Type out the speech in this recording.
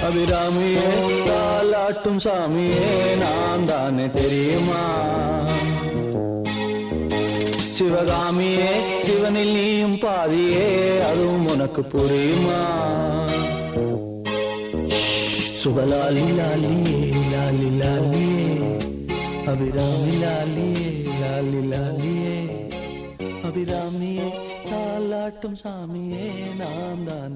அபிராமியே தாலாட்டும் சாமியே நான் தானே தெரியுமா? சிவகாமியே சிவனில் நீயும் பாதியே அதுவும் உனக்கு புரியுமா? சுபலாலி லாலியே லாலி லாலியே அபிராமி லாலியே லாலி லாலியே அபிராமியே தாலாட்டும் சாமியே நான் தானே